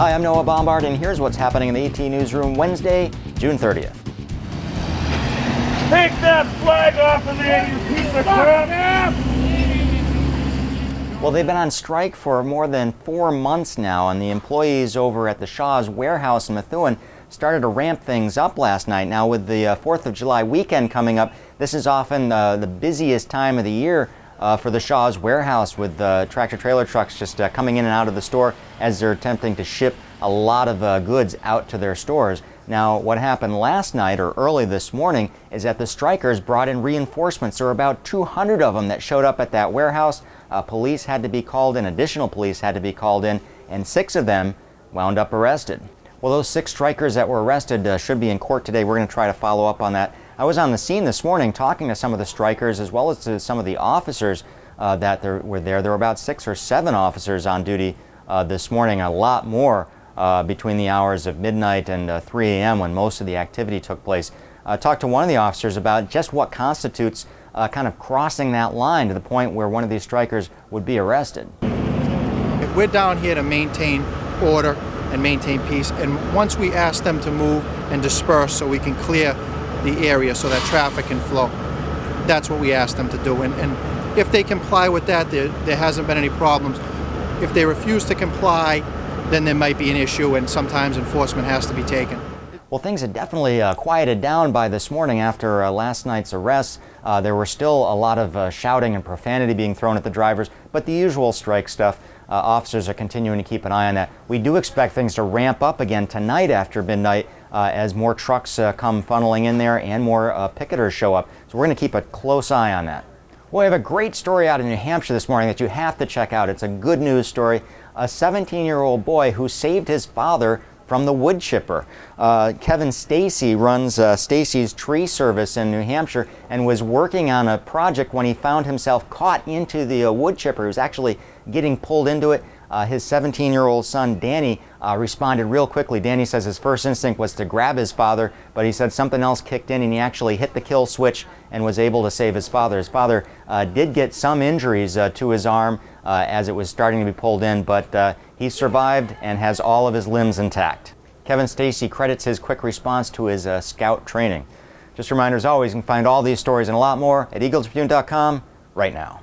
Hi, I'm Noah Bombard, and here's what's happening in the ET Newsroom Wednesday, June 30th. Take that flag off of there, you piece of crap! Well, they've been on strike for more than 4 months now, and the employees over at the Shaw's warehouse in Methuen started to ramp things up last night. Now, with the 4th of July weekend coming up, this is often the busiest time of the year for the Shaw's warehouse, with tractor-trailer trucks just coming in and out of the store as they're attempting to ship a lot of goods out to their stores. Now, what happened last night or early this morning is that the strikers brought in reinforcements. There were about 200 of them that showed up at that warehouse. Police had to be called in, additional police had to be called in, and 6 of them wound up arrested. Well, those 6 strikers that were arrested should be in court today. We're going to try to follow up on that. I was on the scene this morning talking to some of the strikers as well as to some of the officers that were there. There were about 6 or 7 officers on duty this morning, a lot more between the hours of midnight and 3 a.m. when most of the activity took place. I talked to one of the officers about just what constitutes kind of crossing that line to the point where one of these strikers would be arrested. We're down here to maintain order and maintain peace, and once we ask them to move and disperse so we can clear the area so that traffic can flow, that's what we ask them to do. And if they comply with that, there hasn't been any problems. If they refuse to comply, then there might be an issue, and sometimes enforcement has to be taken. Well, things had definitely quieted down by this morning after last night's arrests. There were still a lot of shouting and profanity being thrown at the drivers, but the usual strike stuff. Officers are continuing to keep an eye on that. We do expect things to ramp up again tonight after midnight as more trucks come funneling in there and more picketers show up. So we're going to keep a close eye on that. Well, we have a great story out in New Hampshire this morning that you have to check out. It's a good news story. A 17-year-old boy who saved his father from the wood chipper. Kevin Stacy runs Stacy's Tree Service in New Hampshire and was working on a project when he found himself caught into the wood chipper. He was actually getting pulled into it. His 17-year-old son, Danny, responded real quickly. Danny says his first instinct was to grab his father, but he said something else kicked in and he actually hit the kill switch and was able to save his father. His father did get some injuries to his arm as it was starting to be pulled in, but he survived and has all of his limbs intact. Kevin Stacy credits his quick response to his scout training. Just a reminder, as always, you can find all these stories and a lot more at Eagle-Tribune.com right now.